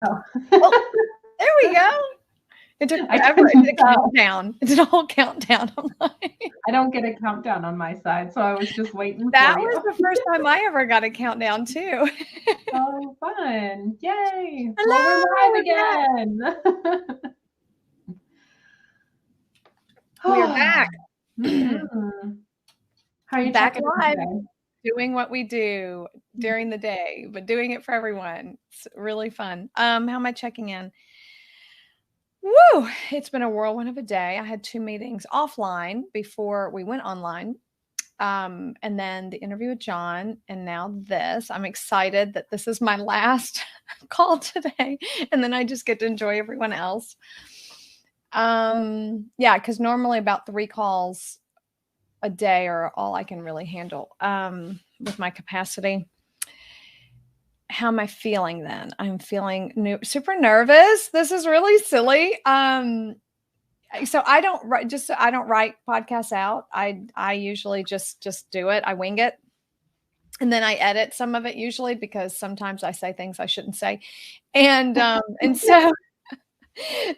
Oh. Oh, there we go. It took forever. It did a countdown. It did a whole countdown. I don't get a countdown on my side, so I was just waiting That for you. was the first time I ever got a countdown too. So fun. Yay. Hello, Well, we're live again. We are back. How are you Back checking live, today? doing what we do during the day, but doing it for everyone. It's really fun. How am I checking in? Woo! It's been a whirlwind of a day. I had 2 meetings offline before we went online. And then the interview with John, and now this. I'm excited that this is my last call today, and then I just get to enjoy everyone else. Yeah, because normally about 3 calls a day are all I can really handle with my capacity. How am I feeling then? I'm feeling super nervous. This is really silly. So I don't write podcasts out. I usually just do it. I wing it. And then I edit some of it usually because sometimes I say things I shouldn't say. And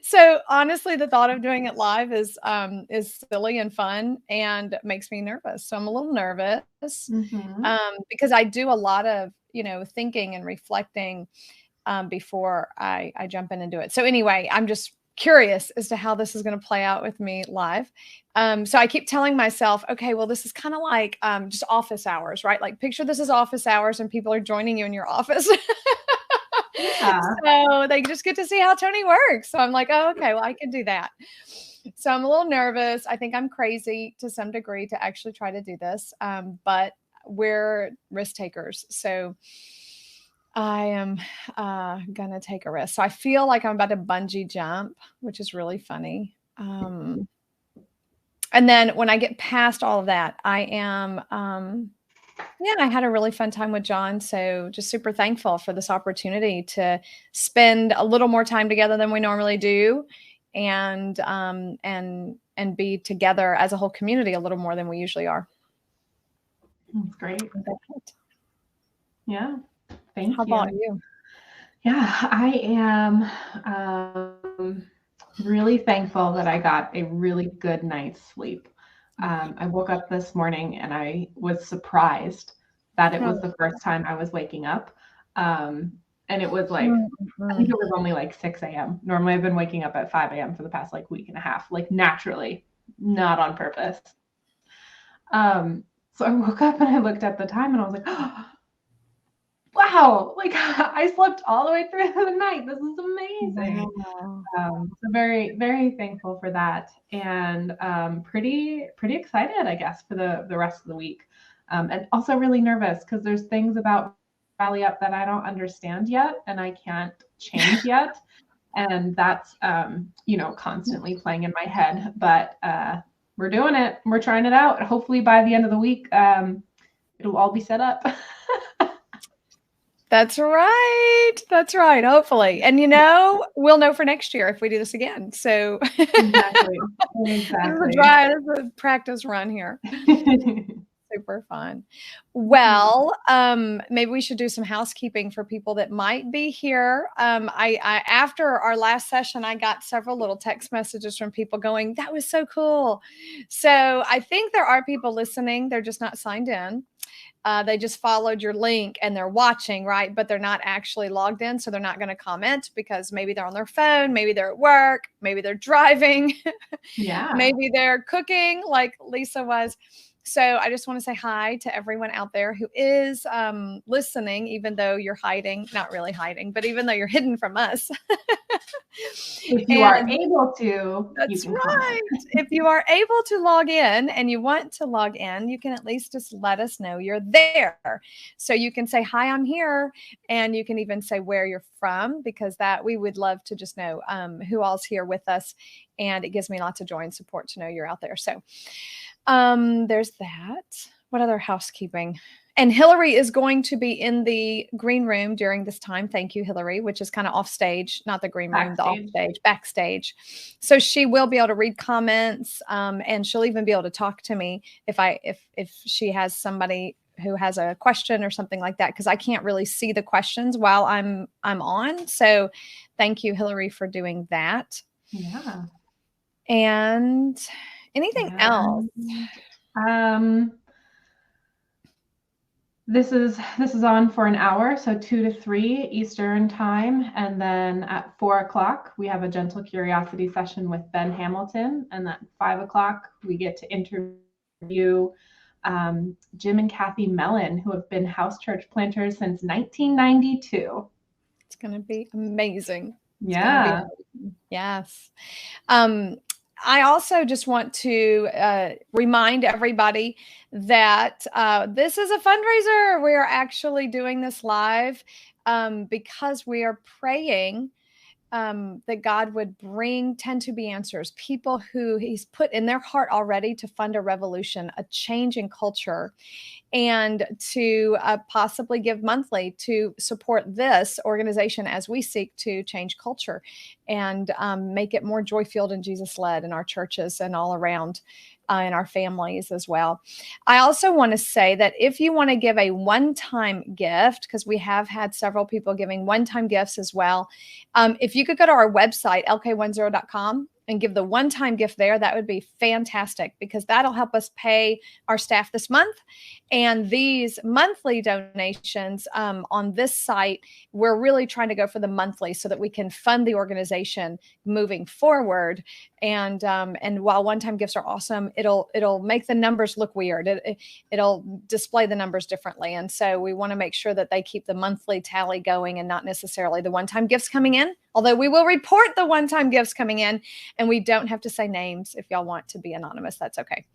so honestly, the thought of doing it live is silly and fun and makes me nervous. So I'm a little nervous because I do a lot of, thinking and reflecting before I jump in and do it. So anyway, I'm just curious as to how this is going to play out with me live. So I keep telling myself, okay, well, this is kind of like just office hours, right? Like picture this as office hours and people are joining you in your office. Yeah. So they just get to see how Tony works. So I'm like, oh, okay, well, I can do that. So I'm a little nervous. I think I'm crazy to some degree to actually try to do this. But we're risk takers. So I am going to take a risk. So I feel like I'm about to bungee jump, which is really funny. And then when I get past all of that, I am, I had a really fun time with John. So just super thankful for this opportunity to spend a little more time together than we normally do. And be together as a whole community a little more than we usually are. That's great. Yeah. Thank you. How about you? Yeah, I am really thankful that I got a really good night's sleep. I woke up this morning and I was surprised that it was the first time I was waking up. And it was like, I think it was only like 6 a.m. Normally I've been waking up at 5 a.m. for the past like week and a half, like naturally, not on purpose. So I woke up and I looked at the time and I was like, oh, wow, like I slept all the way through the night. This is amazing. Wow. So very, very thankful for that, and pretty excited, I guess, for the rest of the week, and also really nervous because there's things about Rally Up that I don't understand yet, and I can't change yet, and that's constantly playing in my head. But we're doing it. We're trying it out. Hopefully by the end of the week, it'll all be set up. That's right. Hopefully. And we'll know for next year if we do this again. So Exactly. This is a practice run here. Super fun. Well, maybe we should do some housekeeping for people that might be here. I after our last session, I got several little text messages from people going, that was so cool. So I think there are people listening. They're just not signed in. They just followed your link and they're watching, right? But they're not actually logged in. So they're not going to comment because maybe they're on their phone. Maybe they're at work. Maybe they're driving. Yeah. Maybe they're cooking like Lisa was. So I just want to say hi to everyone out there who is listening, even though you're hiding, not really hiding, but even though you're hidden from us. If you are able to. That's right. If you are able to log in and you want to log in, you can at least just let us know you're there. So you can say, hi, I'm here. And you can even say where you're from, because that we would love to just know who all's here with us. And it gives me lots of joy and support to know you're out there. So there's that. What other housekeeping? And Hillary is going to be in the green room during this time. Thank you, Hillary, which is kind of off stage, not the green room, the off stage, backstage. So she will be able to read comments, and she'll even be able to talk to me if she has somebody who has a question or something like that, because I can't really see the questions while I'm on. So thank you, Hillary, for doing that. Yeah. And anything else? This is on for an hour, so 2 to 3 Eastern time, and then at 4 o'clock we have a Gentle Curiosity session with Ben Hamilton, and at 5 o'clock we get to interview Jim and Kathy Mellon, who have been house church planters since 1992. It's going to be amazing. Yeah. Yes. I also just want to remind everybody that this is a fundraiser. We are actually doing this live because we are praying that God would bring 10 to be answers, people who he's put in their heart already to fund a revolution, a change in culture, and to possibly give monthly to support this organization as we seek to change culture and make it more joy-filled and Jesus-led in our churches and all around in our families as well. I also want to say that if you want to give a one-time gift, because we have had several people giving one-time gifts as well, if you could go to our website, lk10.com, and give the one-time gift there, that would be fantastic, because that'll help us pay our staff this month. And these monthly donations on this site, we're really trying to go for the monthly so that we can fund the organization moving forward. And while one-time gifts are awesome, it'll make the numbers look weird. It'll display the numbers differently. And so we want to make sure that they keep the monthly tally going and not necessarily the one-time gifts coming in. Although we will report the one-time gifts coming in, and we don't have to say names. If y'all want to be anonymous, that's okay.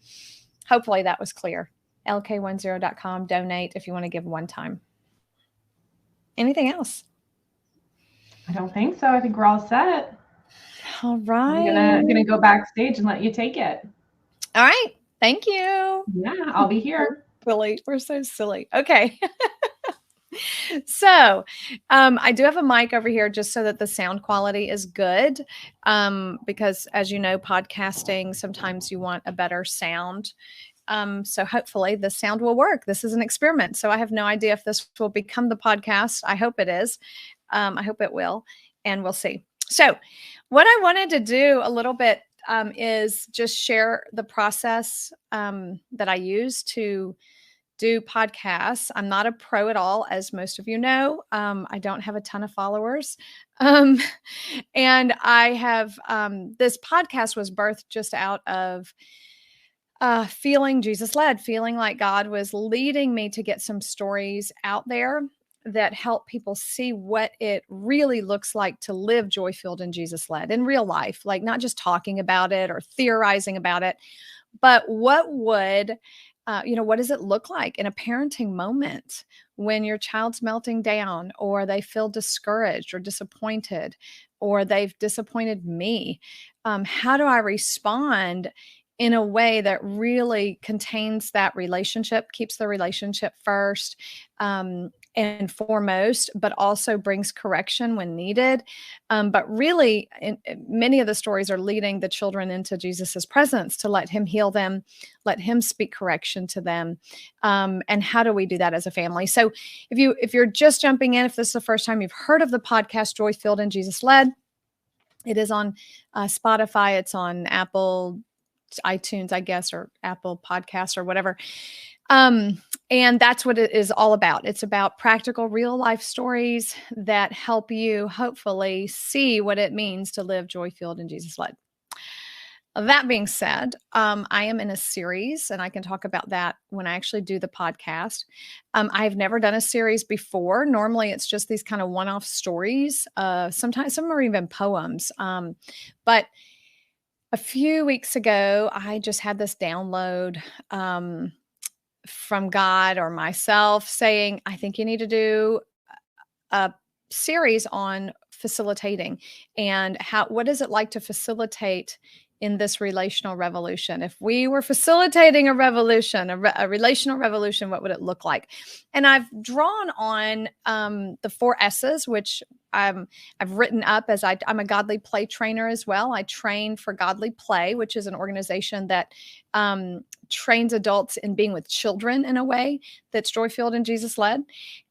Hopefully that was clear. lk10.com, donate if you want to give one time. Anything else? I don't think so. I think we're all set. All right. I'm gonna go backstage and let you take it. All right. Thank you. Yeah, I'll be here. Silly. We're so silly. Okay. So I do have a mic over here just so that the sound quality is good, because as you know, podcasting, sometimes you want a better sound. So hopefully the sound will work. This is an experiment. So I have no idea if this will become the podcast. I hope it is. I hope it will, and we'll see. So what I wanted to do a little bit is just share the process that I use to do podcasts. I'm not a pro at all, as most of you know. I don't have a ton of followers. And I have, this podcast was birthed just out of feeling Jesus-led, feeling like God was leading me to get some stories out there that help people see what it really looks like to live joy-filled and Jesus-led in real life, like not just talking about it or theorizing about it, but what would what does it look like in a parenting moment when your child's melting down, or they feel discouraged or disappointed, or they've disappointed me? How do I respond in a way that really contains that relationship, keeps the relationship first and foremost, but also brings correction when needed? But really, many of the stories are leading the children into Jesus's presence to let him heal them, let him speak correction to them. And how do we do that as a family? So if you're just jumping in, if this is the first time you've heard of the podcast, Joy-Filled and Jesus-Led, it is on Spotify. It's on Apple iTunes, I guess, or Apple Podcasts or whatever. And that's what it is all about. It's about practical, real life stories that help you hopefully see what it means to live joy-filled and Jesus-led. That being said, I am in a series, and I can talk about that when I actually do the podcast. I've never done a series before. Normally, it's just these kind of one-off stories. Sometimes some are even poems. But a few weeks ago, I just had this download from God or myself saying, I think you need to do a series on facilitating and what is it like to facilitate in this relational revolution? If we were facilitating a revolution, a relational revolution, what would it look like? And I've drawn on the 4 S's, which I've written up as I'm a godly play trainer as well. I train for Godly Play, which is an organization that trains adults in being with children in a way that's joy-filled and Jesus-led,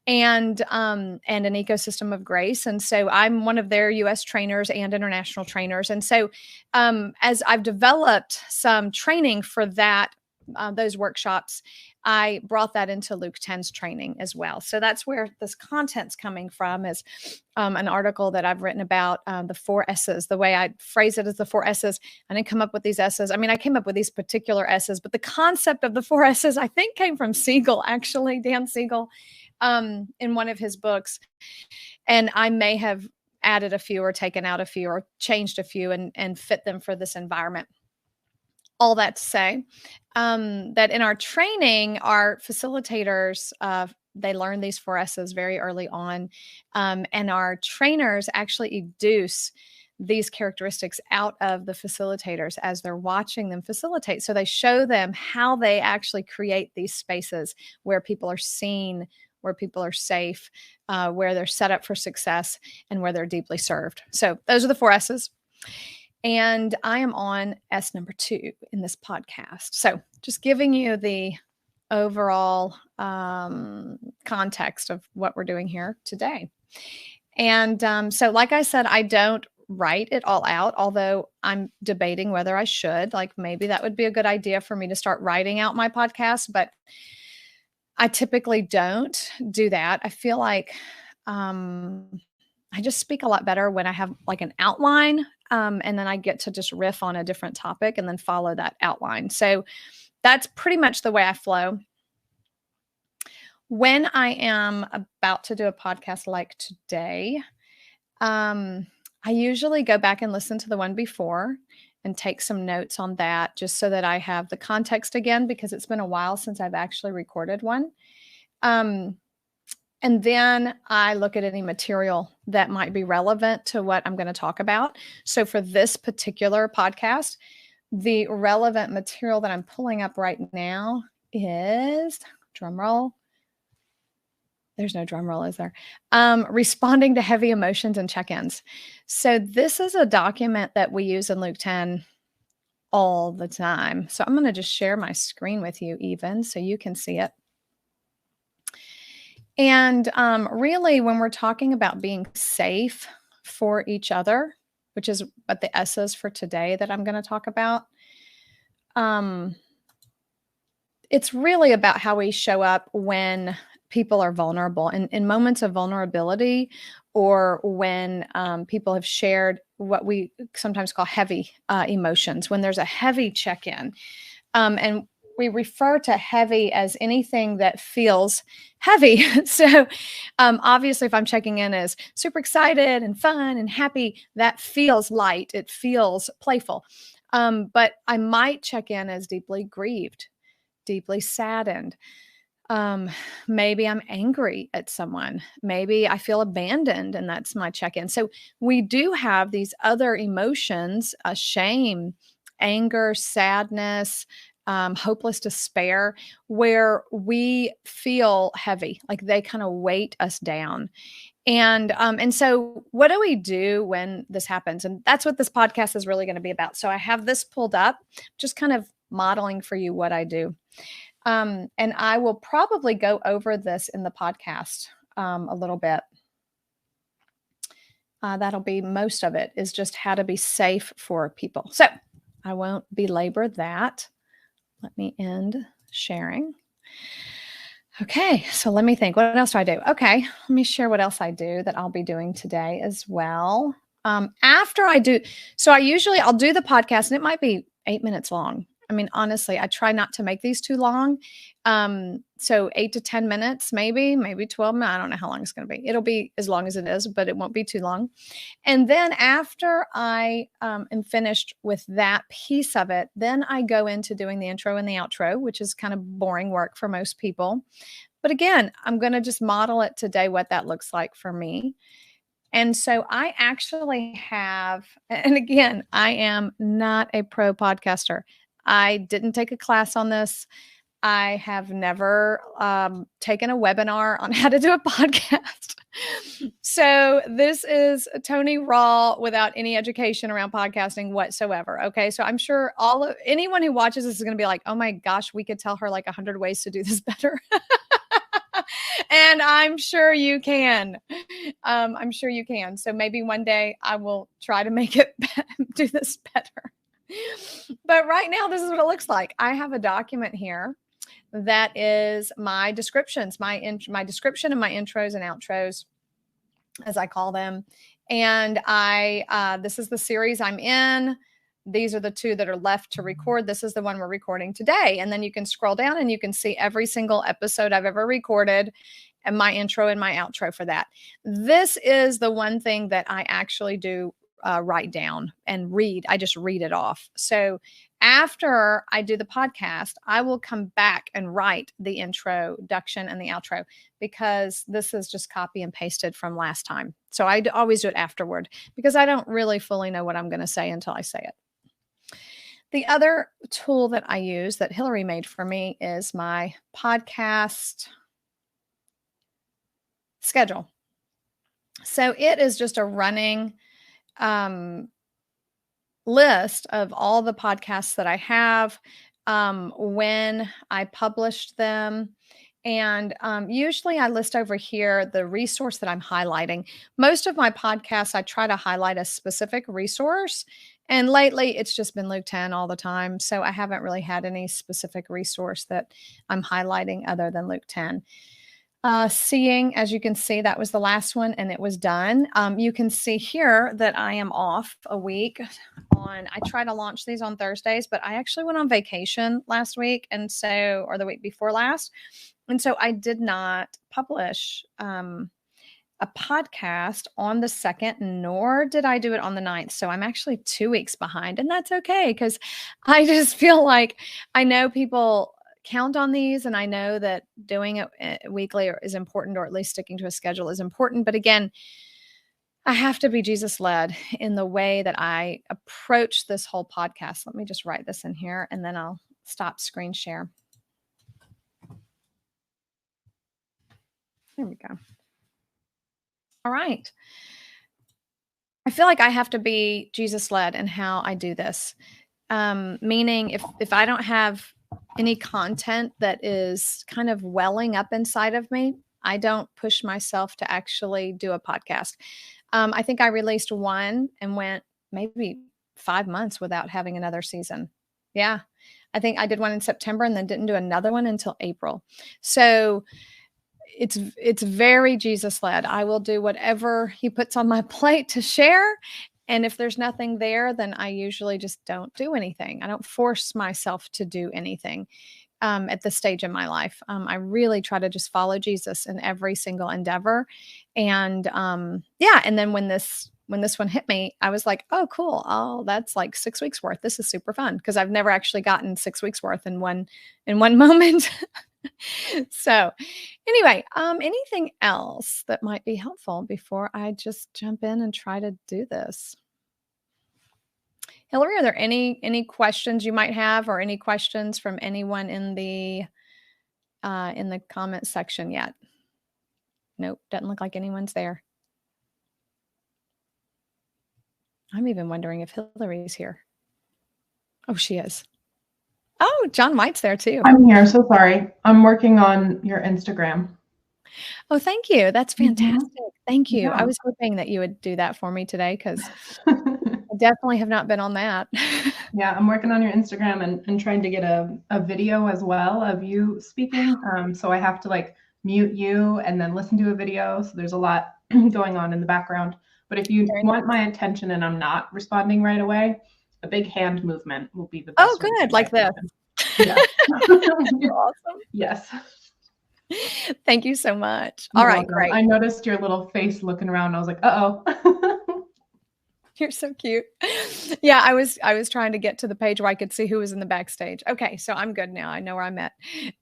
and an ecosystem of grace. And so I'm one of their U.S. trainers and international trainers. And so as I've developed some training for that, those workshops, I brought that into Luke 10's training as well. So that's where this content's coming from, is an article that I've written about the 4 S's. The way I phrase it is the 4 S's. I didn't come up with these S's. I mean, I came up with these particular S's, but the concept of the 4 S's, I think, came from Siegel, actually, Dan Siegel, in one of his books. And I may have added a few or taken out a few or changed a few and fit them for this environment. All that to say that in our training, our facilitators, they learn these 4 S's very early on. And our trainers actually educe these characteristics out of the facilitators as they're watching them facilitate. So they show them how they actually create these spaces where people are seen, where people are safe, where they're set up for success, and where they're deeply served. So those are the 4 S's. And I am on S number 2 in this podcast. So just giving you the overall context of what we're doing here today. And so like I said, I don't write it all out, although I'm debating whether I should. Like, maybe that would be a good idea for me to start writing out my podcast, but I typically don't do that. I feel like I just speak a lot better when I have like an outline, and then I get to just riff on a different topic and then follow that outline. So that's pretty much the way I flow. When I am about to do a podcast like today, I usually go back and listen to the one before and take some notes on that, just so that I have the context again, because it's been a while since I've actually recorded one. And then I look at any material that might be relevant to what I'm going to talk about. So for this particular podcast, the relevant material that I'm pulling up right now is, drum roll. There's no drum roll, is there? Responding to heavy emotions and check-ins. So this is a document that we use in Luke 10 all the time. So I'm going to just share my screen with you even so you can see it. And really, when we're talking about being safe for each other, which is what the S is for today that I'm going to talk about, it's really about how we show up when people are vulnerable, and in moments of vulnerability, or when people have shared what we sometimes call heavy emotions, when there's a heavy check-in. And we refer to heavy as anything that feels heavy. So obviously, if I'm checking in as super excited and fun and happy, that feels light. It feels playful. But I might check in as deeply grieved, deeply saddened. Maybe I'm angry at someone. Maybe I feel abandoned, and that's my check-in. So we do have these other emotions, shame, anger, sadness, hopeless despair, where we feel heavy, like they kind of weight us down. And so what do we do when this happens? And that's what this podcast is really going to be about. So I have this pulled up, just kind of modeling for you what I do. And I will probably go over this in the podcast a little bit. That'll be most of it, is just how to be safe for people. So I won't belabor that. Let me end sharing. Okay, so let me think. What else do I do? Okay, let me share what else I do that I'll be doing today as well. After I do, so I'll do the podcast, and it might be 8 minutes long. I mean, honestly, I try not to make these too long. So 8 to 10 minutes, maybe 12 minutes. I don't know how long it's going to be. It'll be as long as it is, but it won't be too long. And then after I am finished with that piece of it, then I go into doing the intro and the outro, which is kind of boring work for most people. But again, I'm going to just model it today, what that looks like for me. And so I actually have, and again, I am not a pro podcaster. I didn't take a class on this. I have never taken a webinar on how to do a podcast. So this is Tony Raw without any education around podcasting whatsoever. Okay. So I'm sure anyone who watches this is going to be like, oh my gosh, we could tell her like 100 ways to do this better. And I'm sure you can. I'm sure you can. So maybe one day I will try to make it do this better. But right now, this is what it looks like. I have a document here that is my descriptions, my description and my intros and outros, as I call them. And this is the series I'm in. These are the 2 that are left to record. This is the one we're recording today. And then you can scroll down and you can see every single episode I've ever recorded and my intro and my outro for that. This is the one thing that I actually do write down and read. I just read it off. So after I do the podcast, I will come back and write the introduction and the outro, because this is just copy and pasted from last time. So I always do it afterward, because I don't really fully know what I'm going to say until I say it. The other tool that I use that Hillary made for me is my podcast schedule. So it is just a running list of all the podcasts that I have, when I published them. And usually I list over here the resource that I'm highlighting. Most of my podcasts, I try to highlight a specific resource. And lately it's just been Luke 10 all the time. So I haven't really had any specific resource that I'm highlighting other than Luke 10. Seeing, as you can see, that was the last one and it was done. You can see here that I am off a week I try to launch these on Thursdays, but I actually went on vacation last week. And so, or the week before last. And so I did not publish, a podcast on the 2nd, nor did I do it on the 9th. So I'm actually 2 weeks behind, and that's okay. Because I just feel like I know people count on these, and I know that doing it weekly is important, or at least sticking to a schedule is important. But again, I have to be Jesus led in the way that I approach this whole podcast. Let me just write this in here and then I'll stop screen share. There we go. All right. I feel like I have to be Jesus led in how I do this. Meaning if I don't have any content that is kind of welling up inside of me, I don't push myself to actually do a podcast. I think I released one and went maybe 5 months without having another season. Yeah. I think I did one in September and then didn't do another one until April. So it's very Jesus led. I will do whatever he puts on my plate to share. And if there's nothing there, then I usually just don't do anything. I don't force myself to do anything at this stage in my life. I really try to just follow Jesus in every single endeavor. And yeah, and then when this one hit me, I was like, oh, cool. Oh, that's like 6 weeks worth. This is super fun, because I've never actually gotten 6 weeks worth in one moment. So anyway, anything else that might be helpful before I just jump in and try to do this? Hillary, are there any questions you might have, or any questions from anyone in the comment section yet? Nope, doesn't look like anyone's there. I'm even wondering if Hillary's here. Oh, she is. Oh, John White's there too. I'm here. So sorry. I'm working on your Instagram. Oh, thank you. That's fantastic. Mm-hmm. Thank you. Yeah. I was hoping that you would do that for me today, because I definitely have not been on that. Yeah, I'm working on your Instagram and trying to get a video as well of you speaking. So I have to like mute you and then listen to a video. So there's a lot going on in the background. But if you want my attention and I'm not responding right away, a big hand movement will be the best. Oh, good. Like this. Yeah. Awesome. Yes. Thank you so much. All right, great. I noticed your little face looking around. I was like, uh-oh. You're so cute. Yeah, I was trying to get to the page where I could see who was in the backstage. Okay, so I'm good now. I know where I'm at.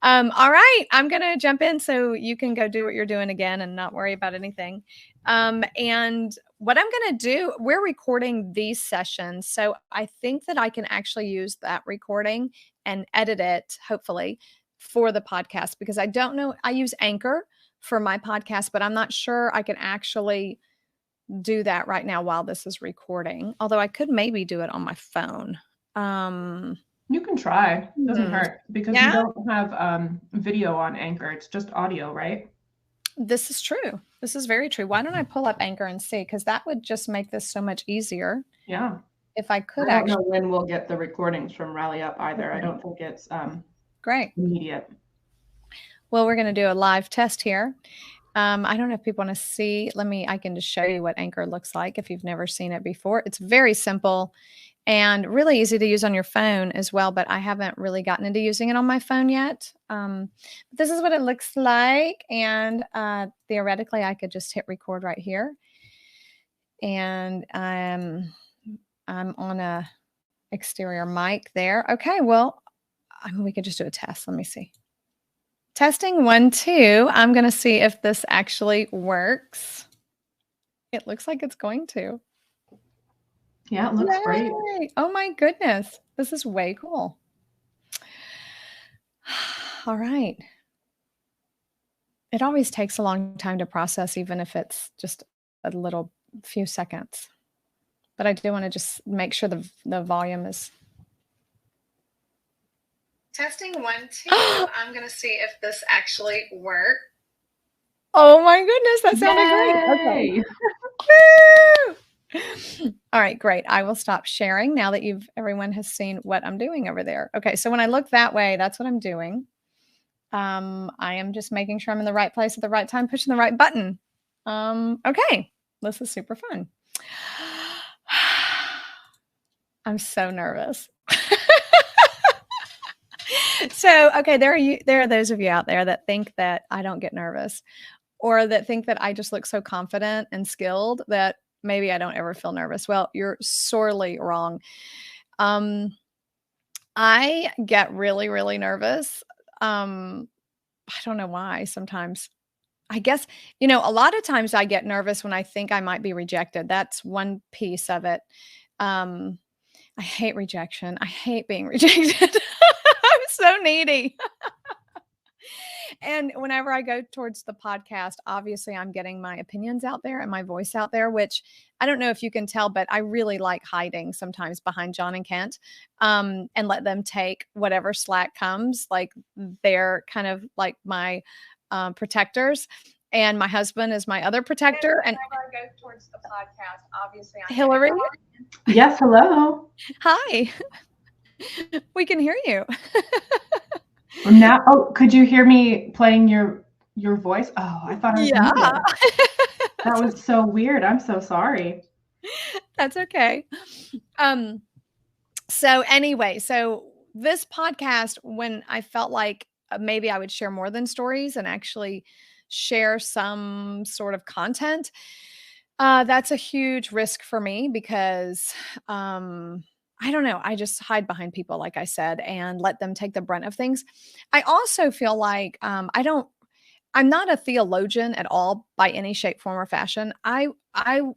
All right, I'm gonna jump in so you can go do what you're doing again and not worry about anything. And what I'm gonna do, we're recording these sessions, so I think that I can actually use that recording and edit it, hopefully, for the podcast, because I don't know. I use Anchor for my podcast, but I'm not sure I can actually do that right now while this is recording. Although I could maybe do it on my phone. You can try. Doesn't hurt because you Yeah, don't have video on Anchor. It's just audio, right? this is true. This is very true. Why don't I pull up Anchor and see? Because that would just make this so much easier Yeah. if I could I don't know actually. when we'll get the recordings from Rally Up either. I Okay. don't think it's Great. immediate. Well, we're going to do a live test here. I don't know if people want to see. I can just show you what Anchor looks like if you've never seen it before. It's very simple and really easy to use on your phone as well, but I haven't really gotten into using it on my phone yet. But this is what it looks like. And theoretically, I could just hit record right here. And I'm on a exterior mic there. Okay, well, we could just do a test. Let me see. Testing 1, 2. I'm going to see if this actually works. It looks like it's going to. Yeah, it looks great. Oh my goodness. This is way cool. All right. It always takes a long time to process, even if it's just a little few seconds. But I do want to just make sure the volume is. Testing 1, 2. I'm going to see if this actually works. Oh my goodness, that sounded great. Okay. Woo! All right, great. I will stop sharing now that everyone has seen what I'm doing over there. Okay, so when I look that way, that's what I'm doing. I am just making sure I'm in the right place at the right time, pushing the right button. Okay, this is super fun. I'm so nervous. So, okay, there are those of you out there that think that I don't get nervous, or that think that I just look so confident and skilled that maybe I don't ever feel nervous. Well, you're sorely wrong. I get really, really nervous. I don't know why sometimes. I guess, a lot of times I get nervous when I think I might be rejected. That's one piece of it. I hate rejection. I hate being rejected. I'm so needy. And whenever I go towards the podcast, obviously I'm getting my opinions out there and my voice out there, which I don't know if you can tell, but I really like hiding sometimes behind John and Kent, and let them take whatever slack comes. Like they're kind of like my protectors. And my husband is my other protector. And whenever I go towards the podcast, obviously I'm Hillary. Yes, hello. Hi. We can hear you. Now, could you hear me playing your voice? Oh, I thought I was muted. That was so weird. I'm so sorry. That's okay. So anyway, this podcast, when I felt like maybe I would share more than stories and actually share some sort of content, that's a huge risk for me because I don't know. I just hide behind people, like I said, and let them take the brunt of things. I also feel like I'm not a theologian at all by any shape, form, or fashion. I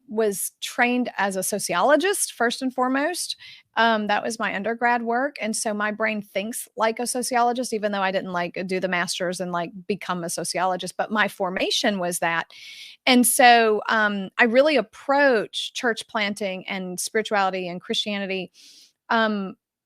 was trained as a sociologist first and foremost. That was my undergrad work, and so my brain thinks like a sociologist, even though I didn't do the master's and become a sociologist. But my formation was that, and so I really approach church planting and spirituality and Christianity,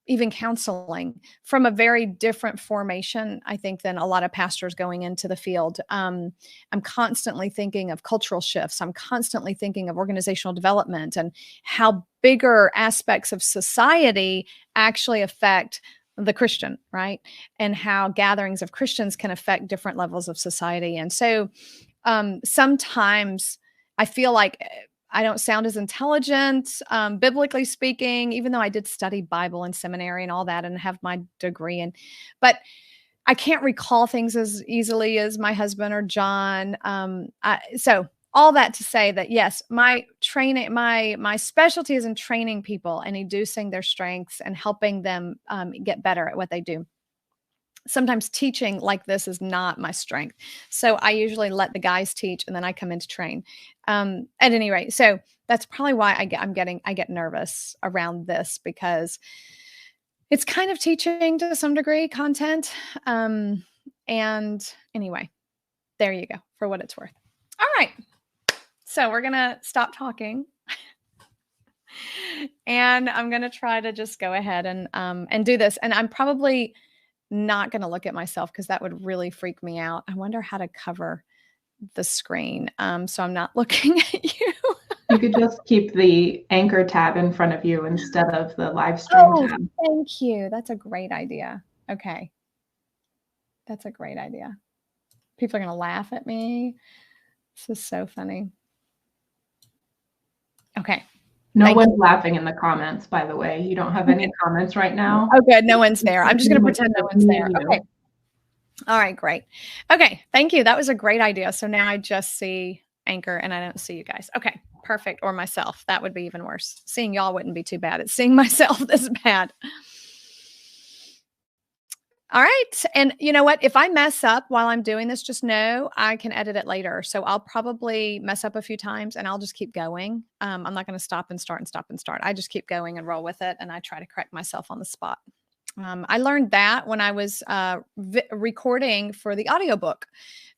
even counseling, from a very different formation, I think, than a lot of pastors going into the field. I'm constantly thinking of cultural shifts. I'm constantly thinking of organizational development and how bigger aspects of society actually affect the Christian, right? And how gatherings of Christians can affect different levels of society. And so sometimes I feel like I don't sound as intelligent, biblically speaking, even though I did study Bible in seminary and all that and have my degree. But I can't recall things as easily as my husband or John. So all that to say that, yes, my training, my specialty is in training people and educing their strengths and helping them get better at what they do. Sometimes teaching like this is not my strength. So I usually let the guys teach and then I come in to train. At any rate, so that's probably why I get nervous around this, because it's kind of teaching to some degree content. And anyway, There you go, for what it's worth. All right. So we're going to stop talking. And I'm going to try to just go ahead and do this. And I'm probably not going to look at myself because that would really freak me out. I wonder how to cover the screen. So I'm not looking at you. You could just keep the Anchor tab in front of you instead of the live stream tab. Thank you. That's a great idea. Okay. That's a great idea. People are going to laugh at me. This is so funny. Okay. No one's laughing in the comments, by the way. You don't have any comments right now. Oh, good. No one's there. I'm just going to pretend no one's there. Okay. All right, great. Okay, thank you. That was a great idea. So now I just see Anchor and I don't see you guys. Okay, perfect. Or myself. That would be even worse. Seeing y'all wouldn't be too bad. It's seeing myself that's bad. All right. And you know what? If I mess up while I'm doing this, just know I can edit it later. So I'll probably mess up a few times and I'll just keep going. I'm not going to stop and start and stop and start. I just keep going and roll with it. And I try to correct myself on the spot. I learned that when I was recording for the audiobook.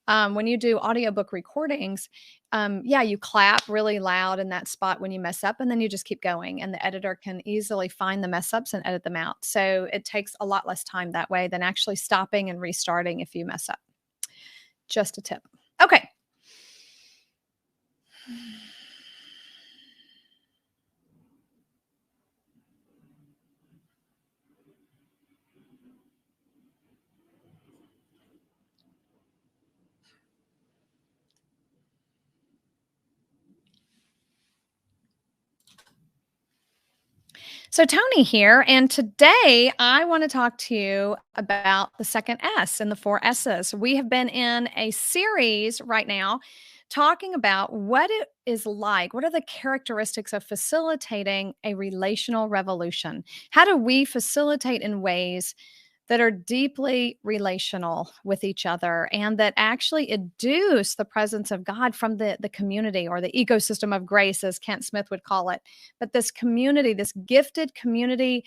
When you do audiobook recordings, you clap really loud in that spot when you mess up, and then you just keep going, and the editor can easily find the mess ups and edit them out. So it takes a lot less time that way than actually stopping and restarting if you mess up. Just a tip. Okay. So Tony here, and today I want to talk to you about the second S and the 4 S's. We have been in a series right now talking about what it is like, what are the characteristics of facilitating a relational revolution? How do we facilitate in ways that are deeply relational with each other and that actually induce the presence of God from the community, or the ecosystem of grace, as Kent Smith would call it. But this community, this gifted community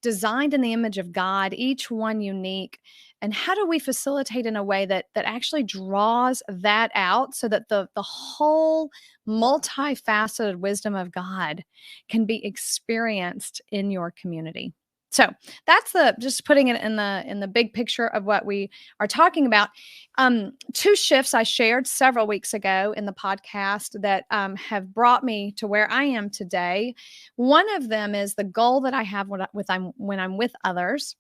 designed in the image of God, each one unique. And how do we facilitate in a way that actually draws that out so that the whole multifaceted wisdom of God can be experienced in your community? So that's just putting it in the big picture of what we are talking about. 2 shifts I shared several weeks ago in the podcast that have brought me to where I am today. One of them is the goal that I have when I'm with others.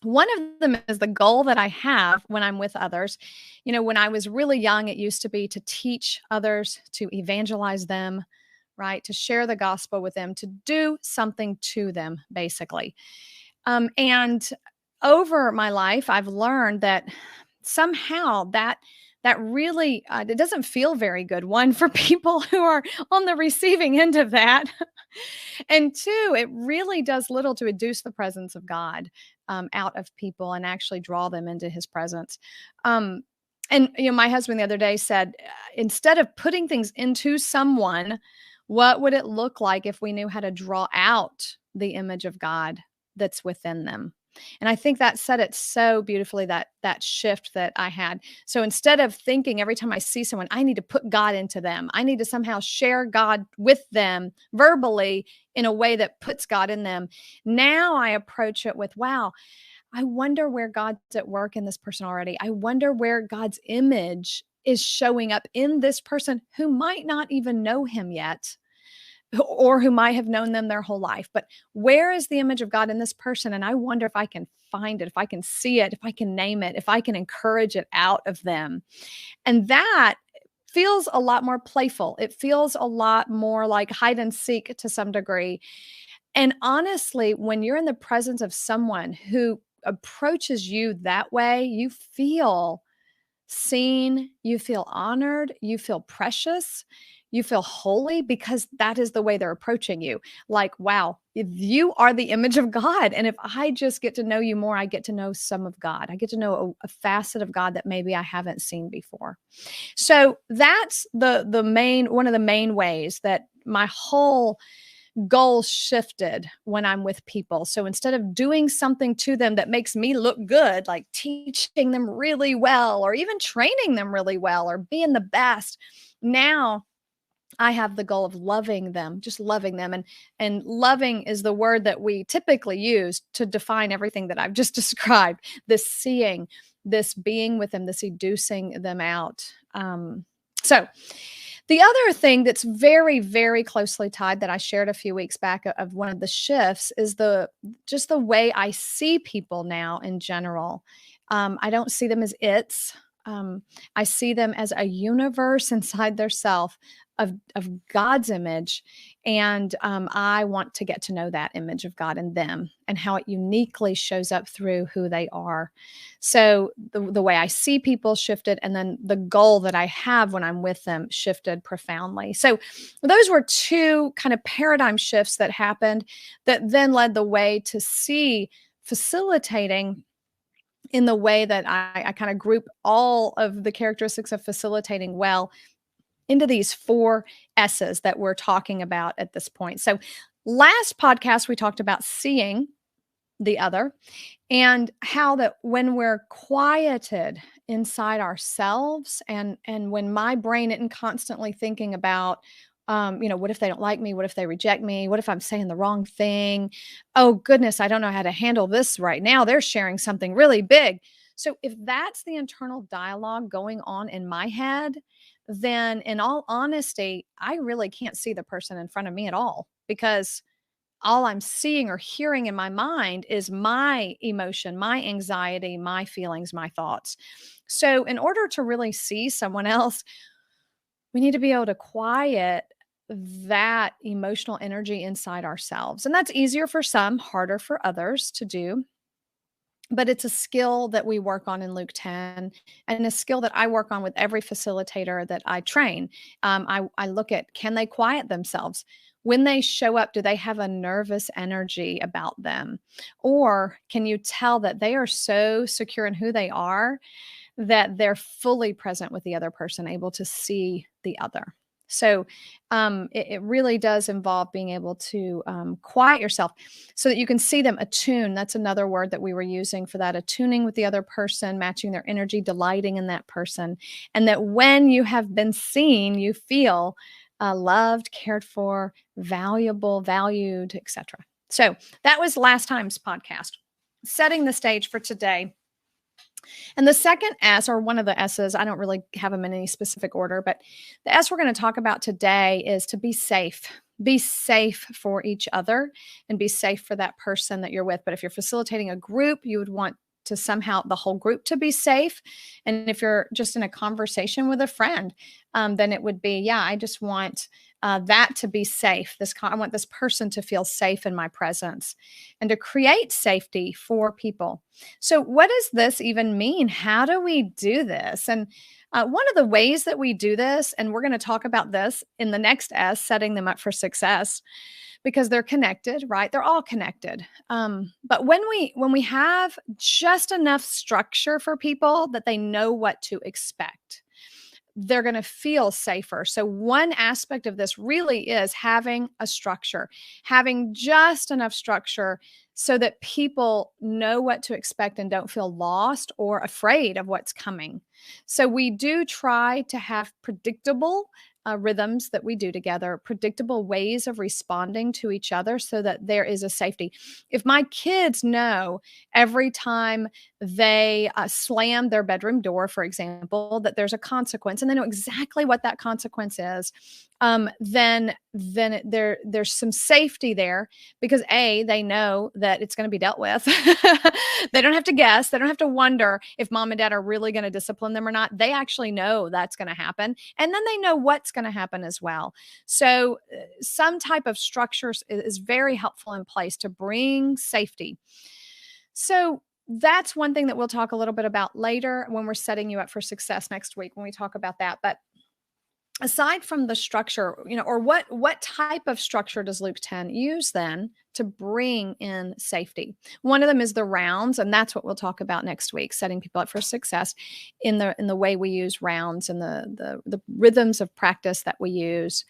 One of them is the goal that I have when I'm with others. You know, when I was really young, it used to be to teach others, to evangelize them, right? To share the gospel with them, to do something to them, basically. And over my life, I've learned that somehow that really, it doesn't feel very good. One, for people who are on the receiving end of that. And 2, it really does little to induce the presence of God out of people and actually draw them into his presence. And, you know, my husband the other day said, instead of putting things into someone, what would it look like if we knew how to draw out the image of God that's within them? And I think that said it so beautifully, that shift that I had. So instead of thinking every time I see someone, I need to put God into them, I need to somehow share God with them verbally in a way that puts God in them. Now I approach it with, wow, I wonder where God's at work in this person already. I wonder where God's image is showing up in this person who might not even know him yet, or who might have known them their whole life. But where is the image of God in this person? And I wonder if I can find it, if I can see it, if I can name it, if I can encourage it out of them. And that feels a lot more playful. It feels a lot more like hide and seek to some degree. And honestly, when you're in the presence of someone who approaches you that way, you feel seen, you feel honored, you feel precious, you feel holy, because that is the way they're approaching you. Like, wow, you are the image of God. And if I just get to know you more, I get to know some of God. I get to know a facet of God that maybe I haven't seen before. So that's one of the main ways that my whole goal shifted when I'm with people. So instead of doing something to them that makes me look good, like teaching them really well, or even training them really well, or being the best, now I have the goal of loving them, just loving them. And loving is the word that we typically use to define everything that I've just described. This seeing, this being with them, this seducing them out. So the other thing that's very, very closely tied that I shared a few weeks back of one of the shifts is just the way I see people now in general. I don't see them as it's. I see them as a universe inside their self of God's image. And I want to get to know that image of God in them and how it uniquely shows up through who they are. So the way I see people shifted, and then the goal that I have when I'm with them shifted profoundly. So those were two kind of paradigm shifts that happened that then led the way to see facilitating in the way that I kind of group all of the characteristics of facilitating well into these 4 S's that we're talking about at this point. So last podcast, we talked about seeing the other and how that when we're quieted inside ourselves and when my brain isn't constantly thinking about, what if they don't like me? What if they reject me? What if I'm saying the wrong thing? Oh, goodness, I don't know how to handle this right now. They're sharing something really big. So if that's the internal dialogue going on in my head, then in all honesty, I really can't see the person in front of me at all, because all I'm seeing or hearing in my mind is my emotion, my anxiety, my feelings, my thoughts. So in order to really see someone else, we need to be able to quiet that emotional energy inside ourselves. And that's easier for some, harder for others to do. But it's a skill that we work on in Luke 10, and a skill that I work on with every facilitator that I train. I look at, can they quiet themselves? When they show up, do they have a nervous energy about them? Or can you tell that they are so secure in who they are that they're fully present with the other person, able to see the other? So it really does involve being able to quiet yourself so that you can see them. Attune, that's another word that we were using for that. Attuning with the other person, matching their energy, delighting in that person. And that when you have been seen, you feel loved, cared for, valuable, valued, etc. So that was last time's podcast. Setting the stage for today. And the second S, or one of the S's, I don't really have them in any specific order, but the S we're going to talk about today is to be safe. Be safe for each other and be safe for that person that you're with. But if you're facilitating a group, you would want to somehow the whole group to be safe. And if you're just in a conversation with a friend, then it would be, I just want that to be safe. I want this person to feel safe in my presence and to create safety for people. So what does this even mean? How do we do this? And one of the ways that we do this, and we're going to talk about this in the next S, setting them up for success, because they're connected, right? They're all connected. But when we have just enough structure for people that they know what to expect, they're going to feel safer. So one aspect of this really is having a structure, having just enough structure so that people know what to expect and don't feel lost or afraid of what's coming. So we do try to have predictable rhythms that we do together, predictable ways of responding to each other so that there is a safety. If my kids know every time they slam their bedroom door, for example, that there's a consequence, and they know exactly what that consequence is, then there's some safety there, because they know that it's going to be dealt with. They don't have to guess. They don't have to wonder if mom and dad are really going to discipline them or not. They actually know that's going to happen. And then they know what's going to happen as well. So some type of structure is very helpful in place to bring safety. So that's one thing that we'll talk a little bit about later when we're setting you up for success next week when we talk about that. But aside from the structure, or what type of structure does Luke 10 use then to bring in safety? One of them is the rounds, and that's what we'll talk about next week, setting people up for success in the way we use rounds and the rhythms of practice that we use.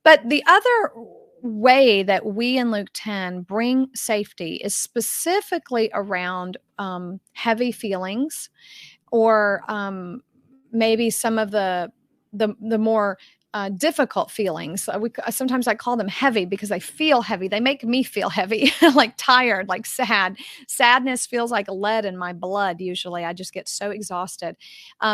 But the other way that we in Luke 10 bring safety is specifically around heavy feelings, or maybe some of the more difficult feelings. Sometimes I call them heavy because they feel heavy. They make me feel heavy, like tired, like sad. Sadness feels like lead in my blood. Usually I just get so exhausted.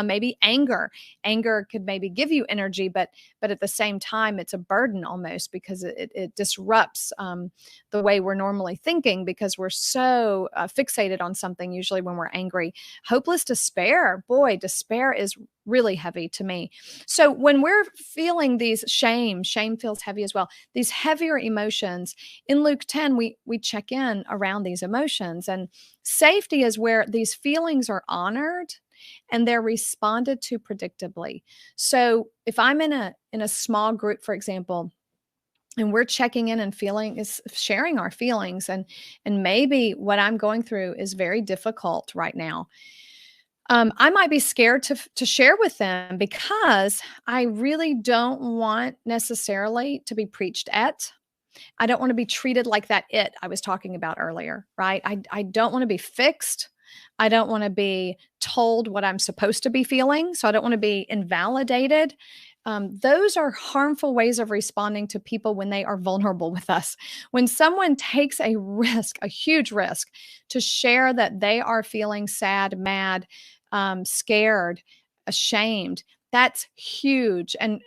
Maybe anger. Anger could maybe give you energy, but at the same time, it's a burden almost, because it disrupts the way we're normally thinking, because we're so fixated on something usually when we're angry. Hopeless despair. Boy, despair is really heavy to me. So when we're feeling these shame feels heavy as well. These heavier emotions in Luke 10, we check in around these emotions, and safety is where these feelings are honored and they're responded to predictably. So if I'm in a small group, for example, and we're checking in and sharing our feelings, and maybe what I'm going through is very difficult right now. I might be scared to share with them, because I really don't want necessarily to be preached at. I don't want to be treated like that it I was talking about earlier, right? I don't want to be fixed. I don't want to be told what I'm supposed to be feeling. So I don't want to be invalidated. Those are harmful ways of responding to people when they are vulnerable with us. When someone takes a risk, a huge risk, to share that they are feeling sad, mad, scared, ashamed, that's huge. And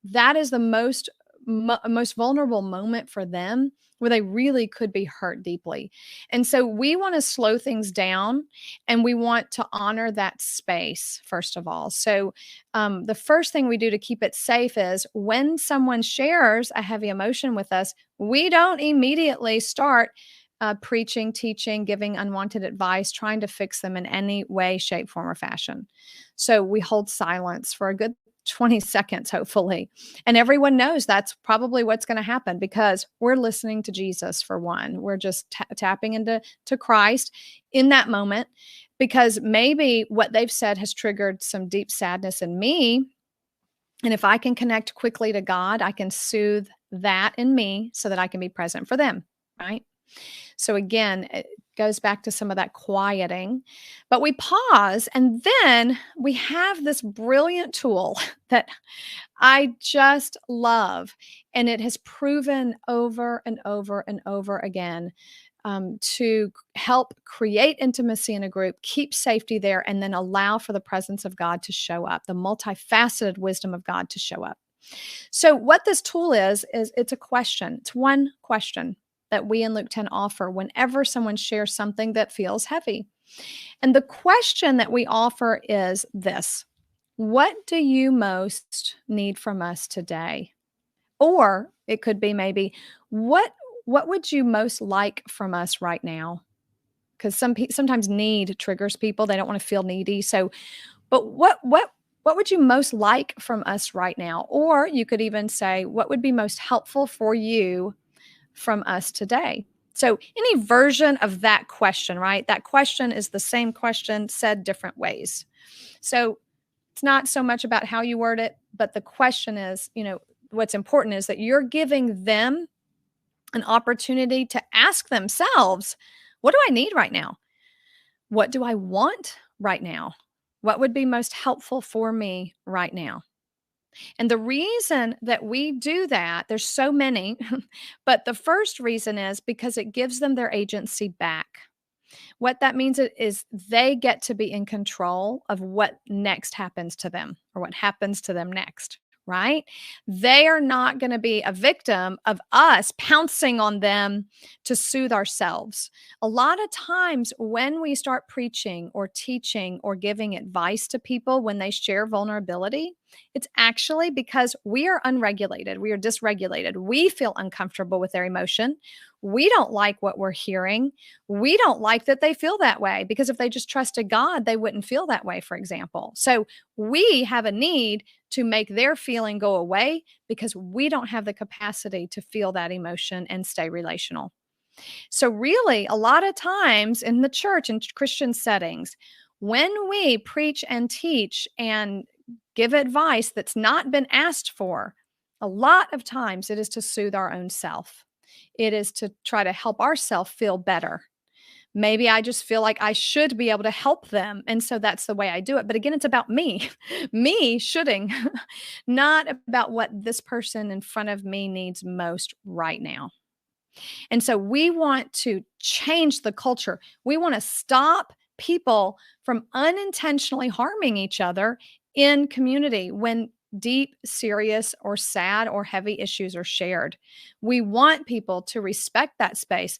that is the most vulnerable moment for them, where they really could be hurt deeply. And so we want to slow things down, and we want to honor that space, first of all. So the first thing we do to keep it safe is, when someone shares a heavy emotion with us, we don't immediately start preaching, teaching, giving unwanted advice, trying to fix them in any way, shape, form, or fashion. So we hold silence for a good 20 seconds, hopefully. And everyone knows that's probably what's going to happen, because we're listening to Jesus, for one. We're just tapping into Christ in that moment, because maybe what they've said has triggered some deep sadness in me. And if I can connect quickly to God, I can soothe that in me so that I can be present for them, right? So again, it goes back to some of that quieting, but we pause, and then we have this brilliant tool that I just love. And it has proven over and over and over again to help create intimacy in a group, keep safety there, and then allow for the presence of God to show up, the multifaceted wisdom of God to show up. So what this tool is it's a question. It's one question that we in Luke 10 offer whenever someone shares something that feels heavy. And the question that we offer is this: what do you most need from us today? Or it could be maybe, what would you most like from us right now? Because sometimes need triggers people. They don't want to feel needy. So, but what would you most like from us right now? Or you could even say, what would be most helpful for you from us today? So any version of that question, right? That question is the same question said different ways. So it's not so much about how you word it, but the question is, what's important is that you're giving them an opportunity to ask themselves, what do I need right now? What do I want right now? What would be most helpful for me right now? And the reason that we do that, there's so many, but the first reason is because it gives them their agency back. What that means is they get to be in control of what next happens to them, or what happens to them next, right? They are not going to be a victim of us pouncing on them to soothe ourselves. A lot of times when we start preaching or teaching or giving advice to people when they share vulnerability, it's actually because we are unregulated. We are dysregulated. We feel uncomfortable with their emotion. We don't like what we're hearing. We don't like that they feel that way, because if they just trusted God, they wouldn't feel that way, for example. So we have a need to make their feeling go away, because we don't have the capacity to feel that emotion and stay relational. So really, a lot of times in the church and Christian settings, when we preach and teach and give advice that's not been asked for, A lot of times it is to soothe our own self. It is to try to help ourselves feel better. Maybe I just feel like I should be able to help them. And so that's the way I do it. But again, it's about me, me shoulding, not about what this person in front of me needs most right now. And so we want to change the culture. We want to stop people from unintentionally harming each other in community when deep, serious, or sad or heavy issues are shared. We want people to respect that space,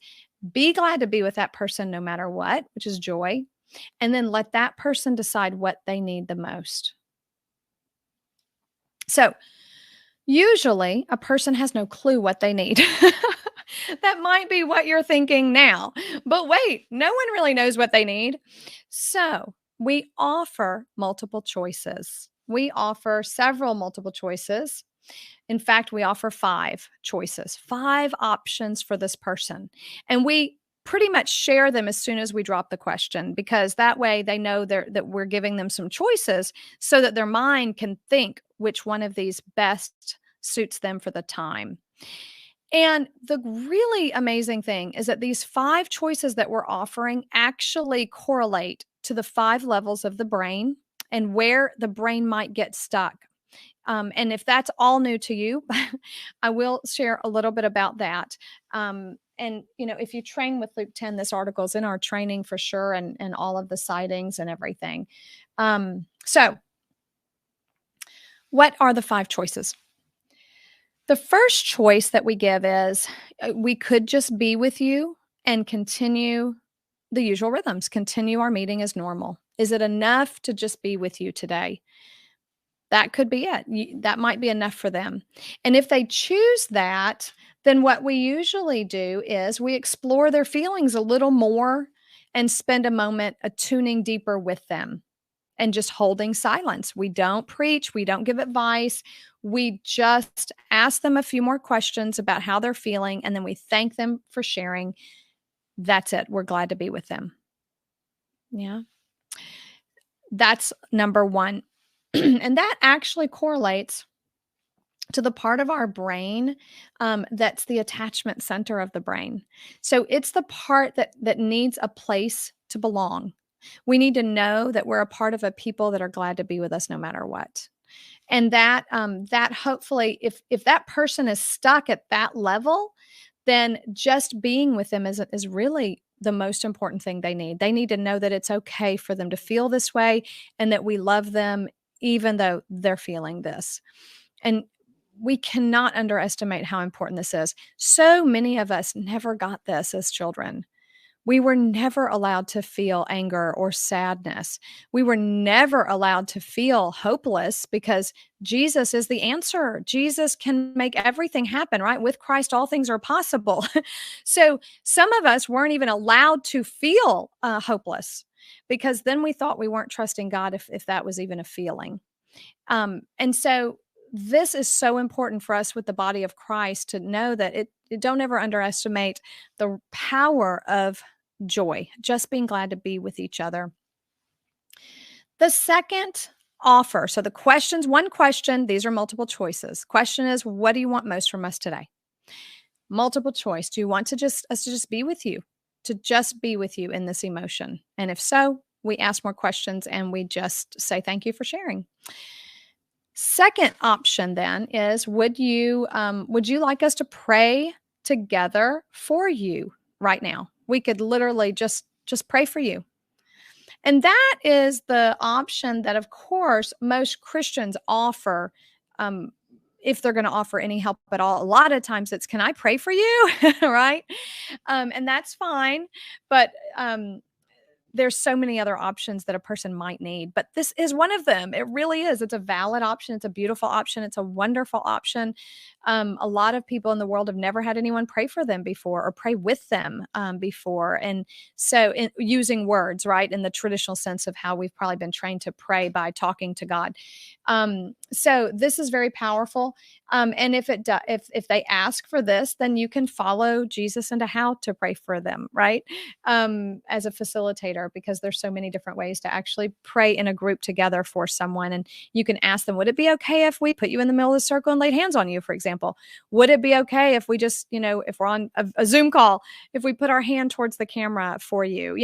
be glad to be with that person no matter what, which is joy, and then let that person decide what they need the most. So, usually a person has no clue what they need. That might be what you're thinking now. But wait, no one really knows what they need. So we offer multiple choices. We offer several multiple choices. In fact, we offer 5 choices, 5 options for this person. And we pretty much share them as soon as we drop the question, because that way they know that we're giving them some choices so that their mind can think which one of these best suits them for the time. And the really amazing thing is that these 5 choices that we're offering actually correlate to the 5 levels of the brain and where the brain might get stuck. And if that's all new to you, I will share a little bit about that. And, if you train with Luke 10, this article is in our training for sure, and all of the sightings and everything. So what are the 5 choices? The first choice that we give is we could just be with you and continue the usual rhythms, continue our meeting as normal. Is it enough to just be with you today? That could be it. That might be enough for them. And if they choose that, then what we usually do is we explore their feelings a little more and spend a moment attuning deeper with them and just holding silence. We don't preach. We don't give advice. We just ask them a few more questions about how they're feeling, and then we thank them for sharing. That's it. We're glad to be with them. Yeah. That's number 1. And that actually correlates to the part of our brain that's the attachment center of the brain. So it's the part that needs a place to belong. We need to know that we're a part of a people that are glad to be with us no matter what. And that hopefully, if that person is stuck at that level, then just being with them is really the most important thing they need. They need to know that it's okay for them to feel this way and that we love them even though they're feeling this. And we cannot underestimate how important this is. So many of us never got this as children. We were never allowed to feel anger or sadness. We were never allowed to feel hopeless because Jesus is the answer. Jesus can make everything happen, right? With Christ, all things are possible. So some of us weren't even allowed to feel hopeless because then we thought we weren't trusting God if that was even a feeling. And so this is so important for us with the body of Christ to know that don't ever underestimate the power of joy, just being glad to be with each other. The second offer. So the questions, one question, these are multiple choices. Question is, what do you want most from us today? Multiple choice. Do you want us to just be with you, to just be with you in this emotion? And if so, we ask more questions and we just say, thank you for sharing. Second option then is, would you like us to pray together for you right now? We could literally just pray for you. And that is the option that, of course, most Christians offer if they're going to offer any help at all. A lot of times it's, can I pray for you? Right? And that's fine. But there's so many other options that a person might need, but this is one of them. It really is. It's a valid option. It's a beautiful option. It's a wonderful option. A lot of people in the world have never had anyone pray for them before or pray with them before. And so using words, right, in the traditional sense of how we've probably been trained to pray by talking to God. So this is very powerful. And if they ask for this, then you can follow Jesus into how to pray for them, right? As a facilitator. later, because there's so many different ways to actually pray in a group together for someone. And you can ask them, would it be okay if we put you in the middle of the circle and laid hands on you, for example? Would it be okay if we just, if we're on a Zoom call, if we put our hand towards the camera for you,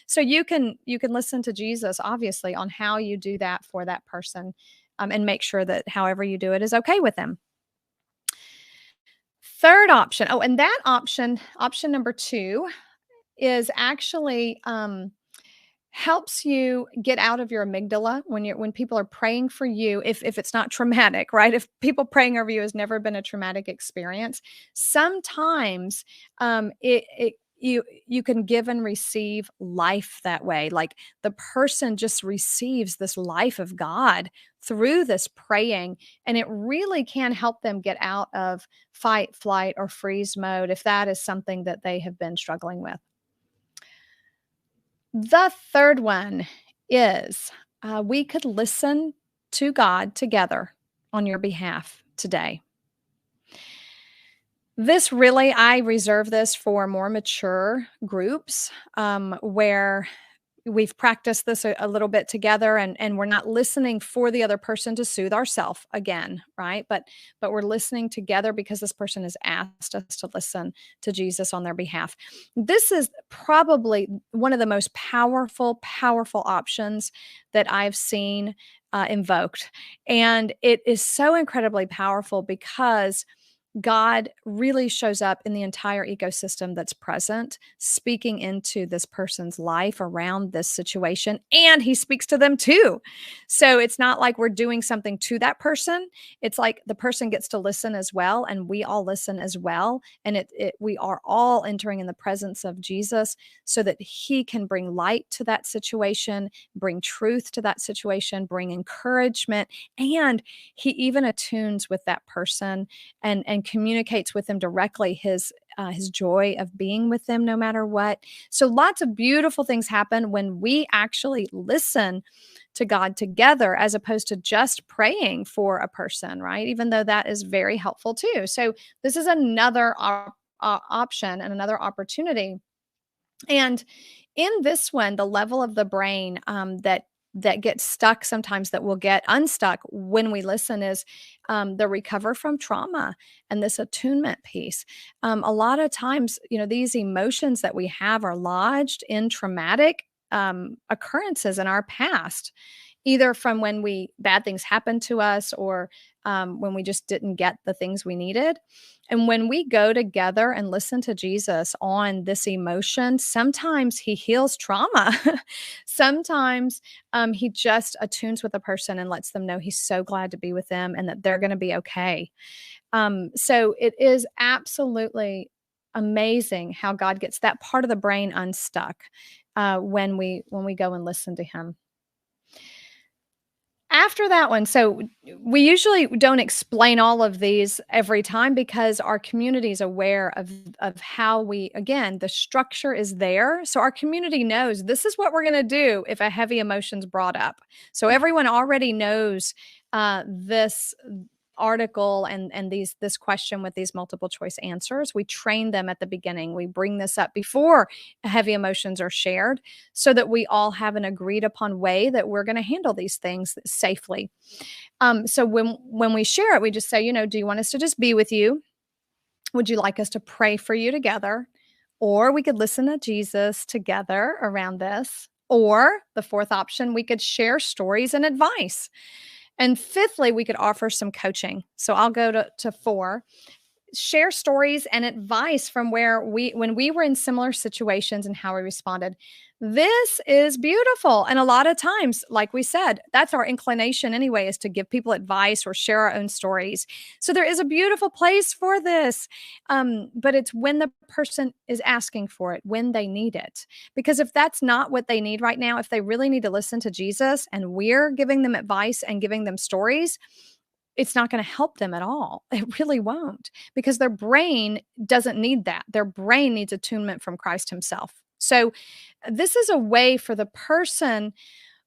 so you can listen to Jesus, obviously, on how you do that for that person, and make sure that however you do it is okay with them. Third option. Oh, and that option number 2, is actually helps you get out of your amygdala when people are praying for you. If it's not traumatic, right? If people praying over you has never been a traumatic experience, sometimes you can give and receive life that way. Like the person just receives this life of God through this praying, and it really can help them get out of fight, flight, or freeze mode if that is something that they have been struggling with. The third one is we could listen to God together on your behalf today. This really, I reserve this for more mature groups where we've practiced this a little bit together, and we're not listening for the other person to soothe ourselves again, right? But we're listening together because this person has asked us to listen to Jesus on their behalf. This is probably one of the most powerful options that I've seen invoked. And it is so incredibly powerful because God really shows up in the entire ecosystem that's present, speaking into this person's life around this situation, and he speaks to them too. So it's not like we're doing something to that person. It's like the person gets to listen as well, and we all listen as well. And we are all entering in the presence of Jesus so that he can bring light to that situation, bring truth to that situation, bring encouragement, and he even attunes with that person and communicates with them directly his joy of being with them no matter what. So lots of beautiful things happen when we actually listen to God together, as opposed to just praying for a person, right? Even though that is very helpful too. So this is another option and another opportunity. And in this one, the level of the brain that gets stuck sometimes, that will get unstuck when we listen, is the recover from trauma and this attunement piece. A lot of times, these emotions that we have are lodged in traumatic occurrences in our past, either from when bad things happened to us, or when we just didn't get the things we needed. And when we go together and listen to Jesus on this emotion, sometimes he heals trauma. Sometimes he just attunes with a person and lets them know he's so glad to be with them and that they're going to be okay. So it is absolutely amazing how God gets that part of the brain unstuck when we go and listen to him. After that one, so we usually don't explain all of these every time, because our community is aware of how the structure is there. So our community knows this is what we're going to do if a heavy emotion's brought up. So everyone already knows this article and this question with these multiple choice answers. We train them at the beginning. We bring this up before heavy emotions are shared, so that we all have an agreed upon way that we're going to handle these things safely. So when we share it, we just say, do you want us to just be with you? Would you like us to pray for you together? Or we could listen to Jesus together around this. Or the fourth option, we could share stories and advice. And fifthly, we could offer some coaching. So I'll go to 4. Share stories and advice from when we were in similar situations and how we responded. This is beautiful. And a lot of times, like we said, that's our inclination anyway, is to give people advice or share our own stories. So there is a beautiful place for this. But it's when the person is asking for it, when they need it. Because if that's not what they need right now, if they really need to listen to Jesus and we're giving them advice and giving them stories, it's not going to help them at all. It really won't, because their brain doesn't need that. Their brain needs attunement from Christ himself. So this is a way for the person,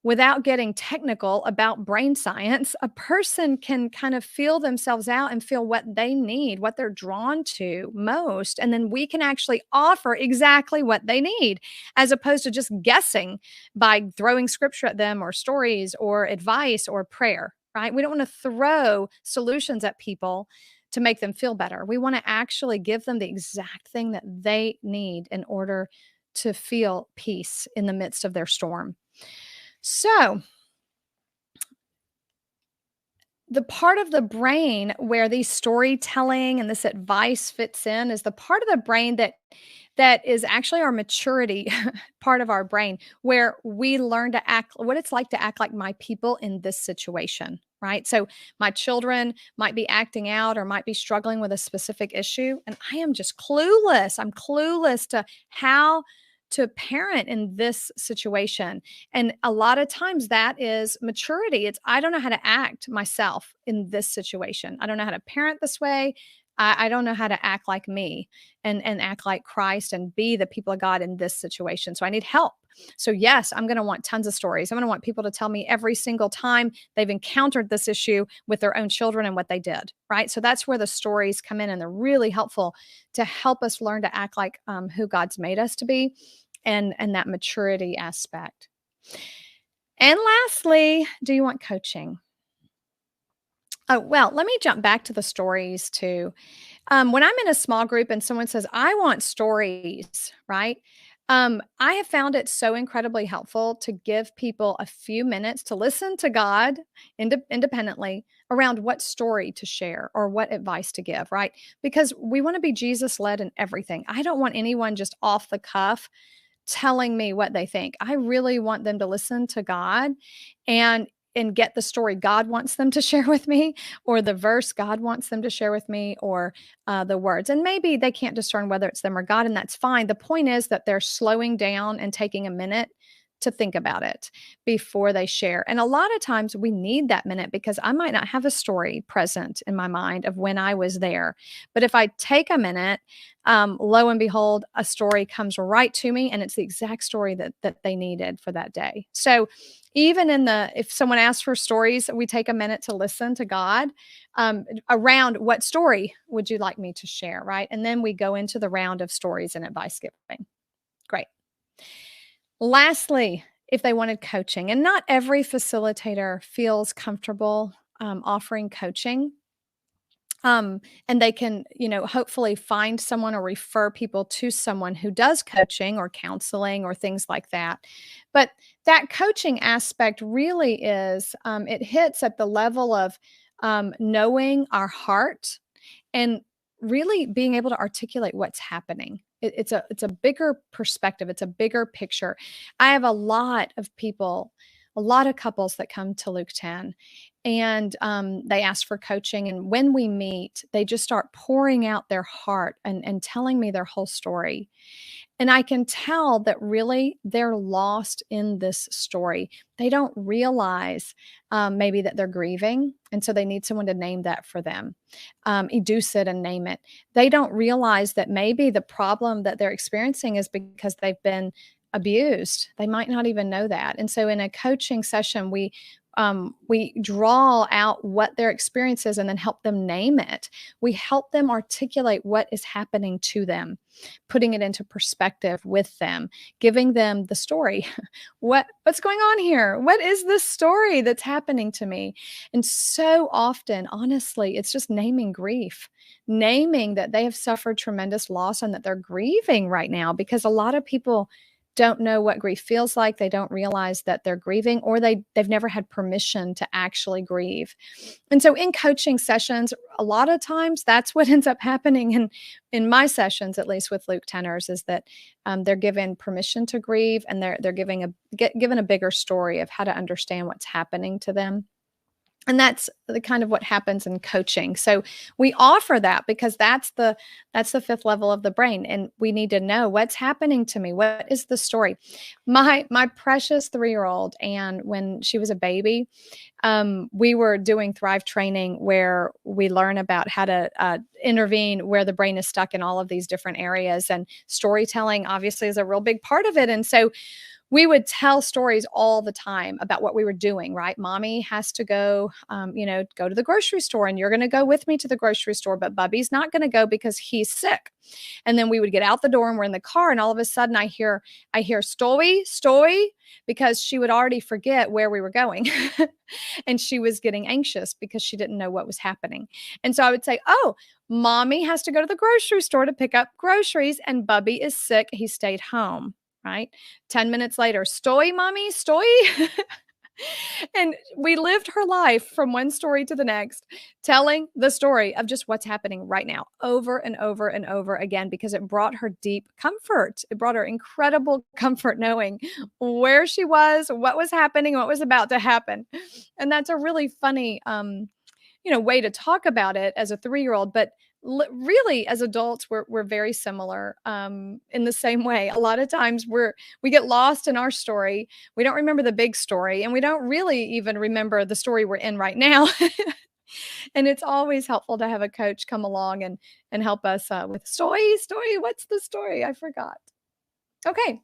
without getting technical about brain science, a person can kind of feel themselves out and feel what they need, what they're drawn to most. And then we can actually offer exactly what they need, as opposed to just guessing by throwing scripture at them or stories or advice or prayer, right? We don't want to throw solutions at people to make them feel better. We want to actually give them the exact thing that they need in order to feel peace in the midst of their storm. So, the part of the brain where the storytelling and this advice fits in is the part of the brain that is actually our maturity part of our brain, where we learn to act what it's like to act like my people in this situation, right? So my children might be acting out or might be struggling with a specific issue, and I am just clueless. I'm clueless to how to parent in this situation. And a lot of times that is maturity. It's, I don't know how to act myself in this situation. I don't know how to parent this way. I don't know how to act like me and act like Christ and be the people of God in this situation. So I need help. So yes, I'm going to want tons of stories. I'm going to want people to tell me every single time they've encountered this issue with their own children and what they did, right? So that's where the stories come in, and they're really helpful to help us learn to act like who God's made us to be, and that maturity aspect. And lastly, do you want coaching? Oh, well, let me jump back to the stories too. When I'm in a small group and someone says, I want stories, right? I have found it so incredibly helpful to give people a few minutes to listen to God independently around what story to share or what advice to give, right? Because we want to be Jesus led in everything. I don't want anyone just off the cuff telling me what they think. I really want them to listen to God and get the story God wants them to share with me, or the verse God wants them to share with me, or the words. And maybe they can't discern whether it's them or God, and that's fine. The point is that they're slowing down and taking a minute to think about it before they share. And a lot of times we need that minute because I might not have a story present in my mind of when I was there. But if I take a minute, lo and behold, a story comes right to me, and it's the exact story that they needed for that day. So even if someone asks for stories, we take a minute to listen to God around what story would you like me to share, right? And then we go into the round of stories and advice giving. Great. Lastly, if they wanted coaching, and not every facilitator feels comfortable offering coaching, and they can, hopefully find someone or refer people to someone who does coaching or counseling or things like that. But that coaching aspect really is, it hits at the level of knowing our heart and really being able to articulate what's happening. It's a bigger perspective. It's a bigger picture. I have a lot of couples that come to Luke 10, and they ask for coaching. And when we meet, they just start pouring out their heart and telling me their whole story. And I can tell that really they're lost in this story. They don't realize maybe that they're grieving. And so they need someone to name that for them. Educe it and name it. They don't realize that maybe the problem that they're experiencing is because they've been abused. They might not even know that. And so in a coaching session, we draw out what their experience is and then help them name it. We help them articulate what is happening to them, putting it into perspective with them, giving them the story. What's going on here? What is this story that's happening to me? And so often, honestly, it's just naming grief, naming that they have suffered tremendous loss and that they're grieving right now, because a lot of people don't know what grief feels like. They don't realize that they're grieving, or they've never had permission to actually grieve. And so in coaching sessions, a lot of times that's what ends up happening in my sessions, at least with Luke Tenors, is that they're given permission to grieve, and they're given a bigger story of how to understand what's happening to them. And that's the kind of what happens in coaching. So we offer that because that's the fifth level of the brain. And we need to know what's happening to me. What is the story? My precious 3-year-old, and when she was a baby, we were doing Thrive training where we learn about how to intervene where the brain is stuck in all of these different areas. And storytelling obviously is a real big part of it. And so we would tell stories all the time about what we were doing, right? Mommy has to go, go to the grocery store, and you're going to go with me to the grocery store, but Bubby's not going to go because he's sick. And then we would get out the door and we're in the car, and all of a sudden I hear story, because she would already forget where we were going. And she was getting anxious because she didn't know what was happening. And so I would say, oh, Mommy has to go to the grocery store to pick up groceries, and Bubby is sick. He stayed home. Right? 10 minutes later, story, Mommy, story. And we lived her life from one story to the next, telling the story of just what's happening right now over and over and over again, because it brought her deep comfort. It brought her incredible comfort knowing where she was, what was happening, what was about to happen. And that's a really funny, way to talk about it as a 3-year-old, but really as adults we're very similar in the same way. A lot of times we get lost in our story. We don't remember the big story, and we don't really even remember the story we're in right now. And it's always helpful to have a coach come along and help us with story. What's the story? I forgot. Okay,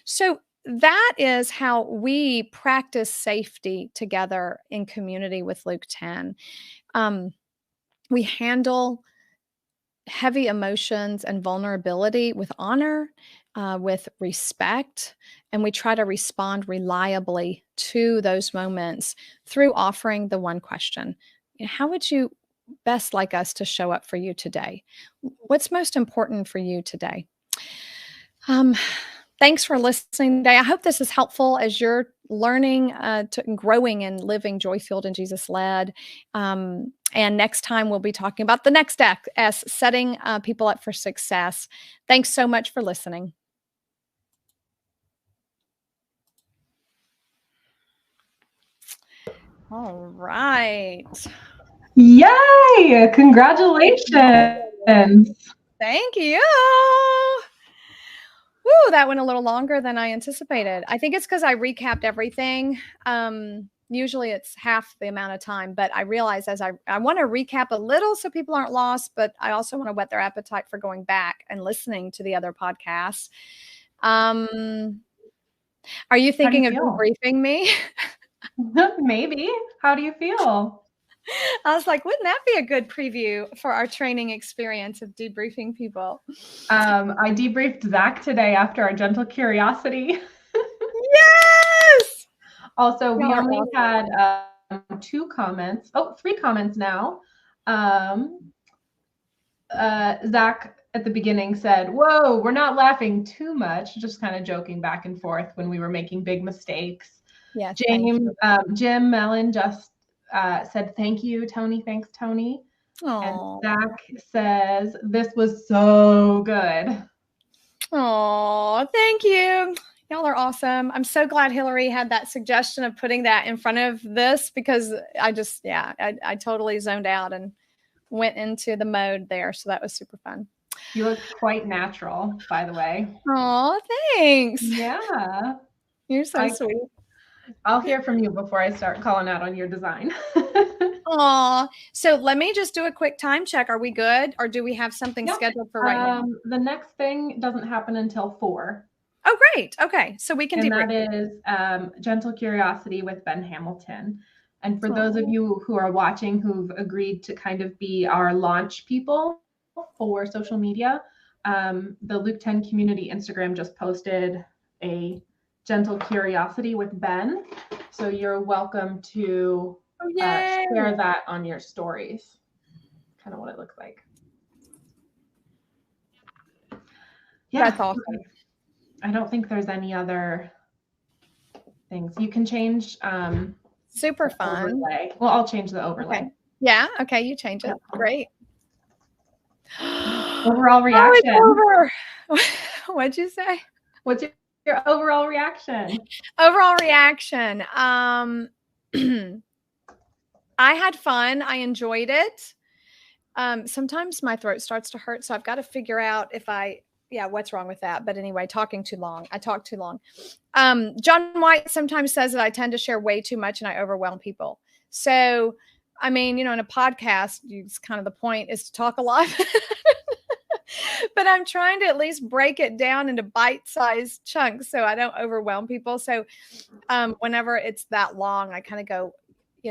so that is how we practice safety together in community with Luke 10. We handle heavy emotions and vulnerability with honor, with respect, and we try to respond reliably to those moments through offering the one question: how would you best like us to show up for you today? What's most important for you today? Thanks for listening today. I hope this is helpful as you're learning to growing and living joy-filled and Jesus-led. And next time we'll be talking about the next S, setting people up for success. Thanks so much for listening. All right. Yay! Congratulations. Thank you. Woo, that went a little longer than I anticipated. I think it's because I recapped everything. Usually it's half the amount of time, but I realize as I want to recap a little so people aren't lost, but I also want to whet their appetite for going back and listening to the other podcasts. Are you thinking of debriefing me? Maybe. How do you feel? I was like, wouldn't that be a good preview for our training experience of debriefing people? I debriefed Zach today after our gentle curiosity. Yes! Also, we only had 2 comments. Oh, 3 comments now. Zach at the beginning said, "Whoa, we're not laughing too much," just kind of joking back and forth when we were making big mistakes. Yeah. Jim Mellon just said, "Thank you, Tony. Thanks, Tony." Aww. And Zach says, "This was so good." Oh, thank you. Y'all are awesome. I'm so glad Hillary had that suggestion of putting that in front of this, because I totally zoned out and went into the mode there. So that was super fun. You look quite natural, by the way. Oh, thanks. Yeah. You're so sweet. I'll hear from you before I start calling out on your design. Aw. So let me just do a quick time check. Are we good? Or do we have something scheduled for right now? The next thing doesn't happen until 4. Oh, great. Okay. So we can debrief. And that is Gentle Curiosity with Ben Hamilton. And for those of you who are watching who've agreed to kind of be our launch people for social media, the Luke 10 community Instagram just posted a Gentle Curiosity with Ben. So you're welcome to share that on your stories. Kind of what it looks like. Yeah. That's awesome. I don't think there's any other things. You can change super fun. Overlay. Well, I'll change the overlay. Okay. Yeah. Okay. You change it. Great. Overall reaction. Oh, it's over. What'd you say? What's your overall reaction? Overall reaction. I had fun. I enjoyed it. Sometimes my throat starts to hurt, so I've got to figure out what's wrong with that. But anyway, talking too long. I talk too long. John White sometimes says that I tend to share way too much and I overwhelm people. So, I mean, in a podcast, it's kind of the point is to talk a lot. but I'm trying to at least break it down into bite-sized chunks so I don't overwhelm people. So whenever it's that long, I kind of go,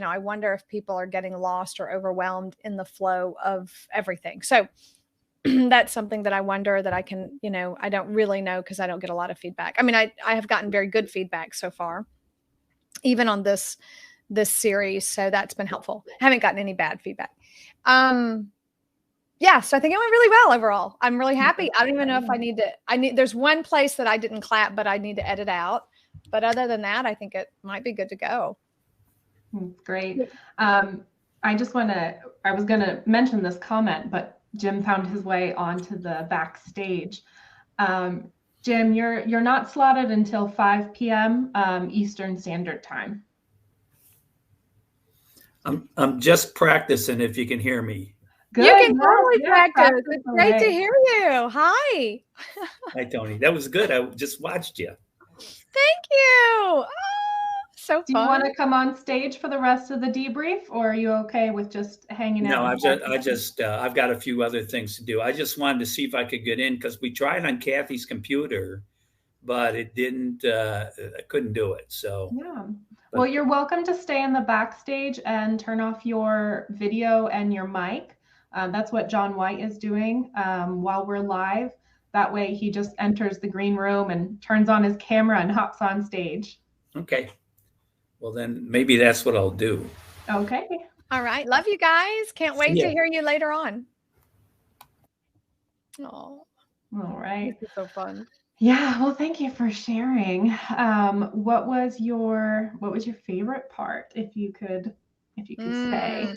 I wonder if people are getting lost or overwhelmed in the flow of everything. So that's something that I wonder that I can, I don't really know because I don't get a lot of feedback. I mean, I have gotten very good feedback so far, even on this series. So that's been helpful. I haven't gotten any bad feedback. Yeah, so I think it went really well overall. I'm really happy. I don't even know if there's one place that I didn't clap, but I need to edit out. But other than that, I think it might be good to go. Great. I was going to mention this comment, but Jim found his way onto the backstage. Jim, you're not slotted until 5 p.m. Eastern Standard Time. I'm just practicing if you can hear me. Good. You can totally practice. It's great to hear you. Hi. Hi, Tony. That was good. I just watched you. Thank you. So fun. Do you want to come on stage for the rest of the debrief, or are you okay with just hanging out? No, I've got a few other things to do. I just wanted to see if I could get in because we tried on Kathy's computer, but it didn't. I couldn't do it. So yeah. Well, you're welcome to stay in the backstage and turn off your video and your mic. That's what John White is doing while we're live. That way he just enters the green room and turns on his camera and hops on stage. Okay. Well, then maybe that's what I'll do. Okay. All right. Love you guys. Can't wait to hear you later on. Oh. All right. This is so fun. Yeah, well, thank you for sharing. What was your favorite part, if you could say?